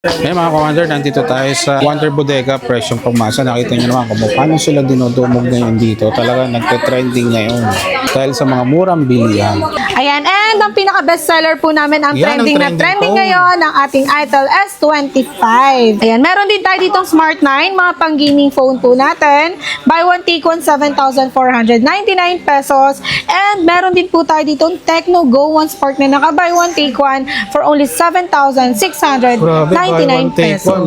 Ngayon mga commander, nandito tayo sa Wonder Bodega, presyong pagmasa. Nakita nyo naman kung paano sila dinodumog ngayon dito. Talaga nagte-trending ngayon dahil sa mga murang bilihan. Ayan, and ang pinaka-best seller po namin, ang Yan, ang trending na trending trending phone. ngayon, ang ating Itel S25. Ayan, meron din tayo ditong Smart 9, mga pang-gaming phone po natin. Buy one, take one, 7,499 pesos. And meron din po tayo ditong Tecno Go One Spark na naka-buy one, take one for only 7,699 buy one, take pesos. one.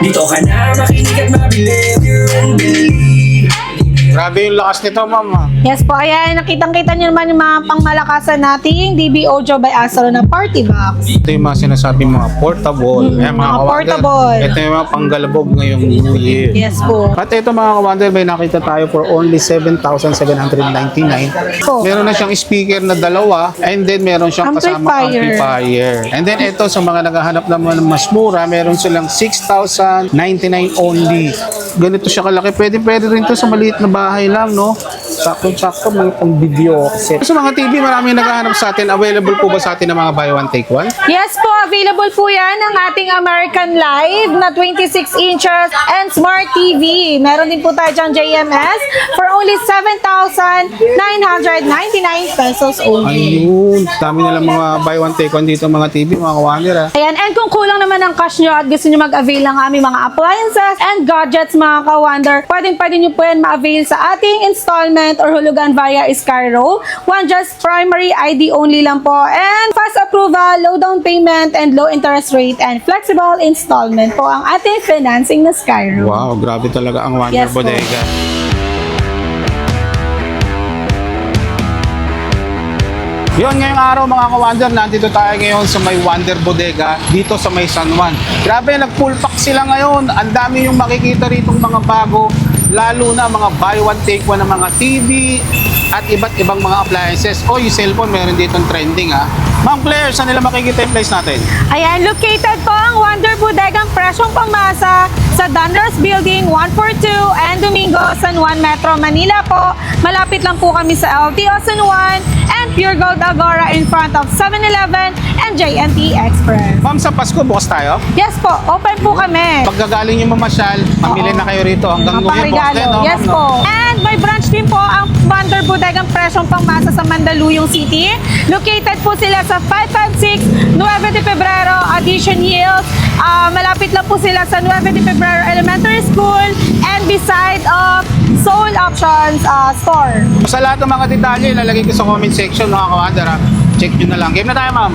Dito ka na makinig at mabilib. Grabe yung lakas nito, ma'am. Yes po, ayan, nakitang-kita nyo naman yung mga pangmalakasan nating DB Audio by Astro na party box. Ito yung mga sinasabi mga portable. Ayan, mga commander, portable. Ito yung mga panggalabog ngayong New Year. Yes po. At ito mga commander, may nakita tayo for only 7,799. Po. Meron na siyang speaker na dalawa and then meron siyang kasama Amplifier. amplifier. And then ito sa mga naghahanap naman ng mas mura, meron silang 6,099 only. Ganito siya kalaki. Pwede rin to sa maliit na bahay lang, no? Sakto-sakto, mga pang video kasi. Sa mga TV, maraming naghahanap sa atin. Available po ba sa atin ng mga buy one, take one? Yes po, available po yan ang ating American Live na 26 inches and Smart TV. Meron din po tayo dyan JMS for only 7,999 pesos only. Ayun, dami nilang mga buy one, take one dito mga TV, mga kawander, ha? Ayan, and kung kulang naman ang cash nyo at gusto nyo mag-avail ng aming mga appliances and gadgets mga ka-wonder, pwede nyo po yan ma-avail sa ating installment or hulugan via Skyro. One just primary ID only lang po, and fast approval, low down payment, and low interest rate, and flexible installment po ang ating financing na Skyro. Wow, grabe talaga ang Wonder Yes po. Bodega. Yun, ngayong araw mga ka-Wonder, nandito tayo ngayon sa may Wonder Bodega, dito sa may San Juan. Grabe, nag-full pack sila ngayon. Ang dami yung makikita rito mga bago, lalo na mga buy one, take one ng mga TV at iba't ibang mga appliances. O, yung cellphone, meron ditong trending, ha. Ma'am Claire, saan nila makikita yung place natin? Ayan, located po ang Wonder Bodega, presyong pangmasa sa Dundas Building 142 and Domingo, San Juan, Metro Manila po. Malapit lang po kami sa LTO San Juan and Pure Gold Agora in front of 7-Eleven and JNT Express. Ma'am, sa Pasko, bukas tayo? Yes po, open po kami. Pag gagaling yung mamasyal, pamili na kayo rito hanggang New Year, bukas din, no? Yes ma'am, no? po. And may branch din po ang Wonder Bodega presyong pangmasa sa Mandaluyong City. Located po sila sa 556 9 de Febrero, Addition Hills. Malapit lang po sila sa 9 de Febrero Elementary School and beside of Soul Options store. Sa lahat ng mga detalye, ilalagay ko sa comment section, mga ka-Wonder, ha? Check nyo na lang. Game na tayo, ma'am.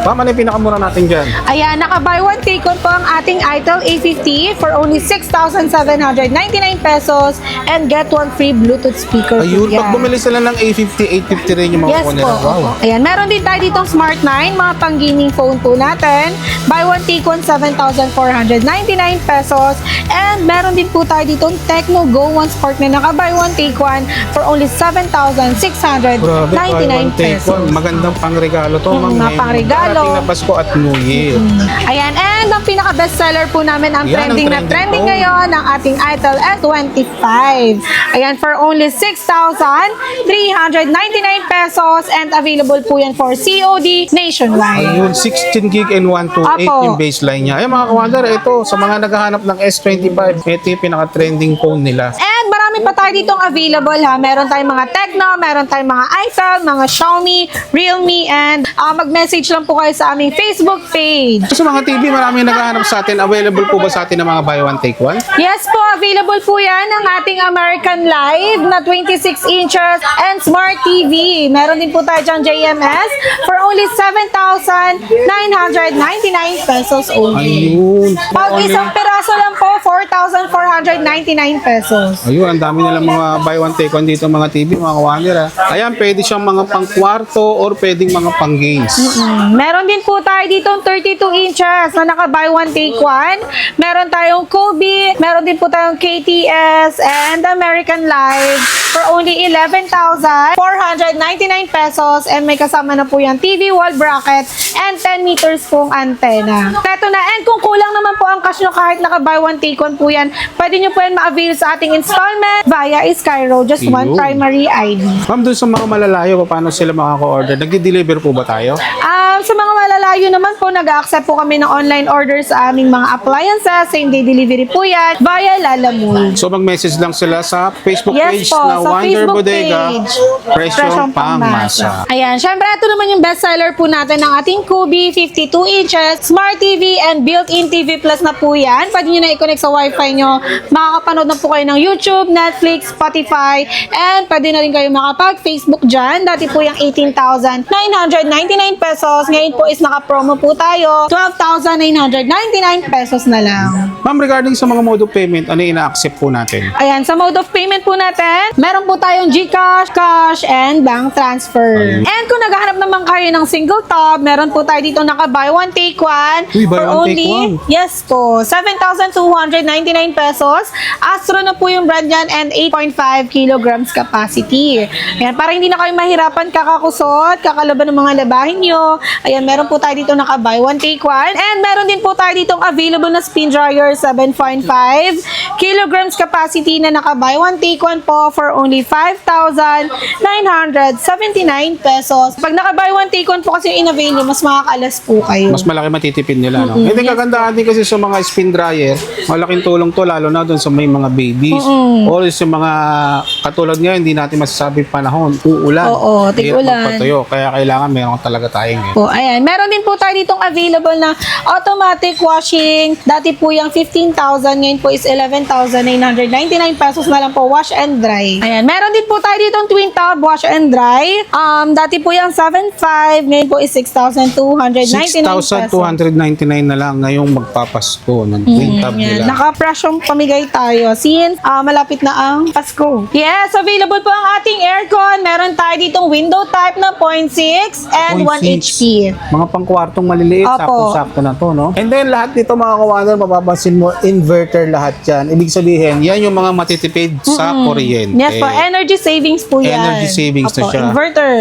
Ma'am, ano yung pinakamura natin dyan? Ayan, naka-buy one take one po ang ating Itel A50 for only 6,799 pesos and get one free Bluetooth speaker. Ayun, po pag yan. bumili sila ng A50, 850 rin yung mga Yes phone po. nila. Wow. Ayan, meron din tayo ditong Smart 9, mga pang-gaming phone po natin. Buy one, take one, 7,499 pesos. And meron din po tayo ditong Tecno Go One Spark na naka-buy one, take one for only 7,699 Grabe, buy one, take pesos. one. Magandang pangregalo to, ma'am. mga Ngayon, pangregalo. darating na Pasko at New Year. Ayan, and ang pinaka-best seller po namin, ang Yan, ang trending na trending trending phone. ngayon, ang ating Itel S25. Ayan, for only 6,399 pesos and available po yan for COD nationwide. Ayun, 16 gig and 128 Apo. yung baseline niya. Ay mga ka-Wonder, ito, sa mga naghahanap ng S25, ito yung pinaka-trending phone nila. And marami pa tayo ditong available ha. Meron tayong mga Tecno, meron tayong mga Itel, mga Xiaomi, Realme, and mag-message lang po kayo sa aming Facebook page. Sa mga TV, maraming naghahanap sa atin. Available po ba sa atin ng mga buy one, take one? Yes po, available po yan ang ating American Live na 26 inches and Smart TV. Meron din po tayo dyan JMS for only 7,999 pesos only. Ayun. Pag isang piraso lang po, 4,499 pesos. Ayun, ang dami nilang mga buy one, take one dito mga TV, mga ka-Wonder, ha. Ayan, pwede siyang mga pang-kwarto or pwedeng mga pang-games. Meron din po tayo ditong 32 inches na naka buy one take one. Meron tayong Kobe, meron din po tayong KTS and American Live. for only 11,499 pesos. And may kasama na po yan TV wall bracket and 10 meters pong antena. Ito na. And kung kulang naman po ang cash nyo kahit naka-buy one take one po yan, pwede nyo po yan ma-avail sa ating installment via Skyro. Just one Ayun. primary ID. Ma'am, dun sa mga malalayo, paano sila makaka-order? Nagdi-deliver po ba tayo? Sa mga malalayo naman po, nag-accept po kami ng online orders sa aming mga appliances. Same-day delivery po yan via Lalamove. So mag-message lang sila sa Facebook Yes page po, na sa Wonder Facebook Bodega, page. Presyong Pangmasa. Ayan, syempre ito naman yung bestseller po natin ng ating Kubi 52 inches, Smart TV and built-in TV Plus na po yan. Pwede nyo na i-connect sa wifi nyo. Makakapanood na po kayo ng YouTube, Netflix, Spotify, and pwede na rin kayo makapag-Facebook dyan. Dati po yung 18,999 pesos. Ngayon po is naka-promo po tayo. 12,999 pesos na lang. Ma'am, regarding sa mga mode of payment, ano yung ina-accept po natin? Ayan, sa mode of payment po natin, meron po tayong GCash, cash, and bank transfer. Ayun. And kung naghahanap naman kayo ng single top, meron po tayo dito naka-buy one, take one. Uy, buy for one, take only, one. yes po, 7,299 pesos. Astro na po yung brand yan and 8.5 kilograms capacity. Ayan, para hindi na kayo mahirapan kakakusot, kakalaban ng mga labahin nyo. Ayan, meron po tayo dito naka-buy one, take one. And meron din po tayo ditong available na spin dryer, 7.5 kilograms capacity na naka-buy one, take one po for only 5,979 pesos. Pag naka-buy one, take one po kasi yung in-avail nyo, mas makakalas po kayo. Mas malaki matitipid nila, no? Hindi, kagandahan din kasi sa mga spin dryer, malaking tulong to, lalo na doon sa may mga babies. Or sa mga, katulad nga, hindi natin masasabi panahon, uulan. Oo, Hirap tig-ulan. magpatuyo. Kaya kailangan meron talaga tayong Po, ayan. Meron din po tayo ditong available na automatic washing. Dati po yung 15,000, ngayon po is 11,999 pesos na lang po, wash and dry. Ayan. Meron din po tayo ditong twin tub, wash and dry. Dati po yung 7,500, ngayon po is 6,299 pesos. 6,299 na lang ngayong magpapasko ng twin tub Yan. nila. Naka-presyong pamigay tayo since malapit na ang Pasko. Yes, available po ang ating aircon. Meron tayo ditong window type na 0.6 and 1 HP. Mga pangkwartong maliliit, Opo. sakto-sakto na to, no? And then, lahat dito mga kawander, mapapansin mo, inverter lahat yan. Ibig sabihin, yan yung mga matitipid sa kuryente. Yes po, energy savings po yan. Energy savings na Opo, siya. Inverter.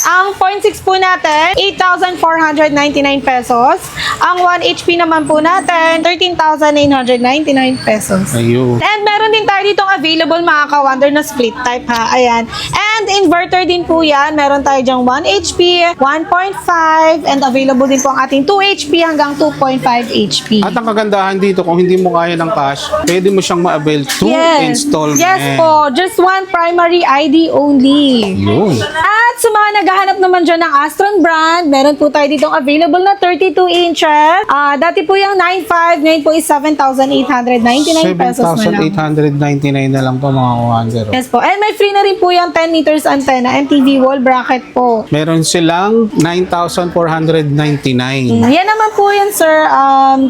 Ang 0.6 po natin, 8,499 pesos. Ang 1 HP naman po natin, 13,999 pesos. Ayun. And meron din tayo ditong available mga ka-wonder na split type ha. Ayan. And inverter din po yan. Meron tayo dyang 1 HP, 1.5, and available din po ang ating 2 HP hanggang 2.5 HP. At ang kagandahan dito, kung hindi mo kaya ng cash, pwede mo siyang ma-avail through installment. Yes po. Just one primary ID only. Yun. At sa mga naghahanap naman dyan ng Astron brand, meron po tayo ditong available na 32 inches. Dati po yung 9.5, ngayon po is 7,899 pesos na lang. 7,899 na lang to mga kawander. Yes po. And may free na rin po yung 10 meters antenna and TV wall bracket po. Meron silang 9,499. Yan naman po yan, sir.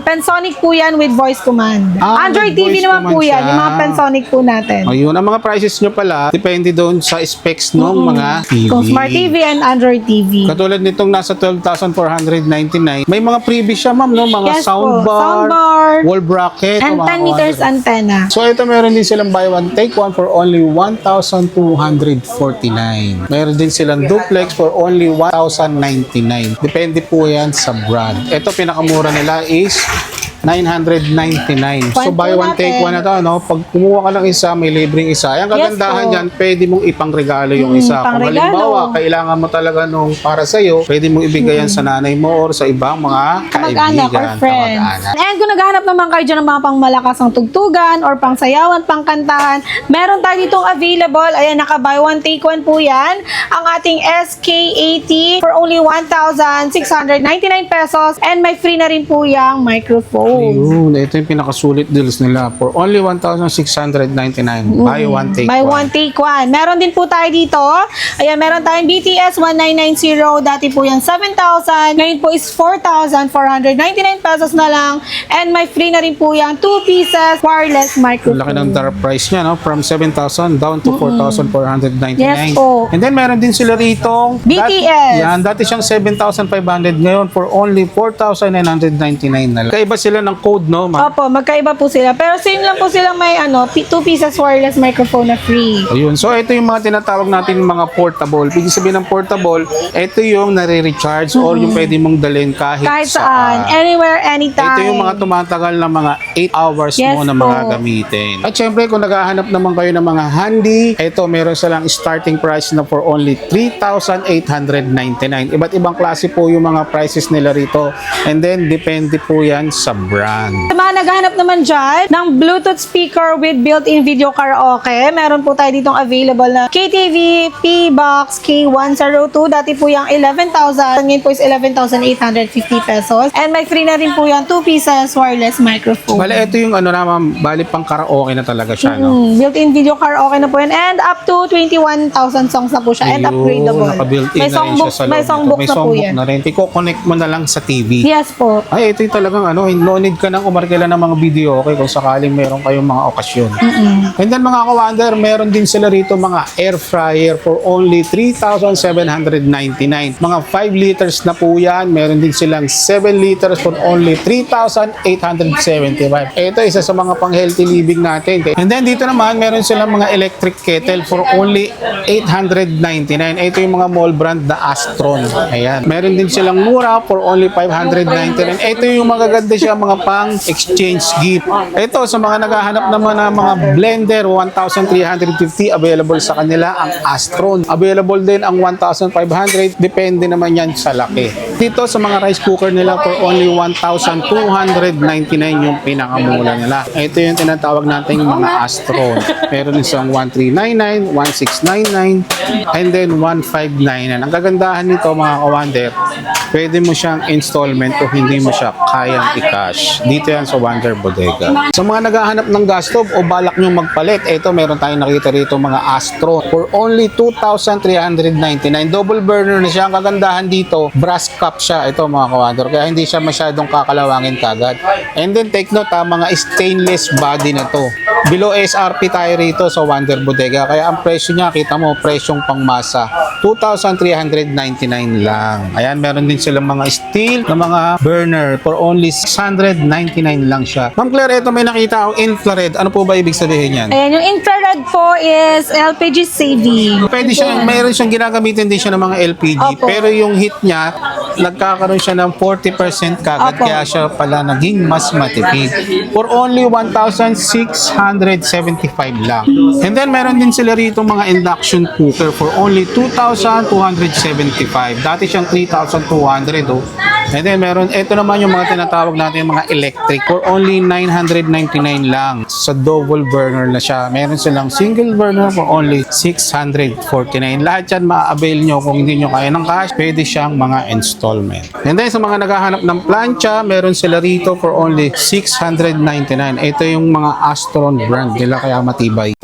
Pensonic po yan with voice command. Android with TV voice naman po command yan. siya. Yung mga Pensonic po natin. Ayun, ang mga prices nyo pala, depende doon sa specs ng mga TV. Kung Smart TV and Android TV. Katulad nitong nasa 12,499, may mga freebies siya, ma'am, no? Mga Yes po. soundbar, Soundbar, wall bracket, and o mga 10 meters kawander. antenna. So ito meron din silang buy one take one for only 1,249. Meron din silang duplex for only 1,099. Depende po yan sa brand. Ito pinakamura nila is 999. So Point buy po one take natin. one na to, no? Pag kumuha ka ng isa, may libreng isa. Ang kagandahan po. dyan, pwede mong ipangregalo yung isa. Kung pangregalo. halimbawa, kailangan mo talaga nung para sa'yo, pwede mong ibigay yan sa nanay mo or sa ibang mga Kamag-anak kaibigan. or friends. kamag-anak. And kung naghahanap naman kayo dyan ng mga pangmalakas ng tugtugan or pangsayawan, pangkantahan, meron tayo ditong available. Ayan, naka-buy one, take one po yan. Ang ating SK80 for only 1,699 pesos. And may free na rin po yung microphone. Ayun, ito yung pinakasulit deals nila for only 1,699. Buy one, take Buy one. one, take one. Meron din po tayo dito. Ayan, meron tayong BTS 1990. Dati po yan 7,000. Ngayon po is 4,499 pesos na lang. And may free na rin po yung 2 pieces wireless Ang microphone. laki ng drop price niya, no? From 7,000 down to 4,499. Yes po. And then meron din sila rito. BTS. Dati siyang 7,500 ngayon for only 4,999 na lang. Kaiba sila sila ng code, no, ma'am? Opo, magkaiba po sila. Pero same lang po silang may 2 pieces wireless microphone na free. Ayun. So, ito yung mga tinatawag natin mga portable. Ibig sabihin ng portable, ito yung nare-recharge or yung pwede mong dalhin kahit Saan. Anywhere, anytime. Ito yung mga tumatagal na mga 8 hours Yes mo na po. mga gamitin. At syempre, kung naghahanap naman kayo ng mga handy, ito meron silang starting price na for only 3,899. Iba't ibang klase po yung mga prices nila rito. And then, depende po yan sa brand. Sa mga naghahanap naman dyan ng Bluetooth speaker with built-in video karaoke, meron po tayo ditong available na KTV P-Box K102. Dati po yung 11,000. Ngayon po is 11,850 pesos. And may free na rin po yung 2 pieces wireless microphone. Bale, ito yung ano na, ma'am, bali pang karaoke na talaga siya, no? Built-in video karaoke na po yan. And up to 21,000 songs na po siya. And Ayun, upgradable. naka-built-in May na rin siya sa loob may nito. songbook May na po songbook yan. na rin. Iko-connect mo na lang sa TV. Yes po. Ay, ito yung talagang ano, no need ka nang umarkila ng mga video, okay, kung sakaling meron kayong mga okasyon. And then mga ka-wonder, meron din sila rito mga air fryer for only 3,799. Mga 5 liters na po yan. Meron din silang 7 liters for only 3,875. Ito, isa sa mga pang-healthy living natin. And then dito naman, meron silang mga electric kettle for only 899. Ito yung mga mall brand na Astron. Ayan. Meron din silang mura for only 599. Ito yung magaganda siya, mga pang-exchange gift. Ito, sa mga naghahanap naman ng mga blender, 1,350 available sa kanila ang Astron. Available din ang 1,500. Depende naman yan sa laki. Dito sa mga rice cooker nila for only 1,299 yung pinakamula nila. Ito yung tinatawag natin mga Astron. Meron isang 1,399, 1,699, and then 1,599. Ang kagandahan nito mga ka-wonder, pwede mo siyang installment kung hindi mo siya kayang i-cash. Dito yan sa Wonder Bodega. Sa mga naghahanap ng gas stove o balak nyo magpalit, ito meron tayong nakita rito mga Astro for only 2,399. Double burner na siya. Ang kagandahan dito, brass cup siya. Ito mga ka-wonder. Kaya hindi siya masyadong kakalawangin kagad. And then take note mga stainless body na to. Below SRP tayo rito sa Wonder Bodega. Kaya ang presyo niya, kita mo, presyong pangmasa. 2,399 lang. Ayan, meron din silang mga steel na mga burner for only 699 lang siya. Ma'am Claire, ito may nakita akong infrared. Ano po ba ibig sabihin yan? Ayan, yung infrared po is LPG saving. Pwede siya, mayroon siyang ginagamitin din siya ng mga LPG, Opo. pero yung heat niya, nagkakaroon siya ng 40% kagad, Opo. kaya siya pala naging mas matipid. For only 1,675 lang. And then, meron din sila rito mga induction cooker for only 2,275. Dati siyang 3,200, oh. And then, ito naman yung mga tinatawag natin mga electric for only 999 lang. Sa double burner na siya. Meron silang single burner for only 649. Lahat yan ma-avail nyo kung hindi nyo kaya ng cash. Pwede siyang mga installment. And then, sa mga naghahanap ng plancha, meron sila rito for only 699. Ito yung mga Astron brand nila, kaya matibay.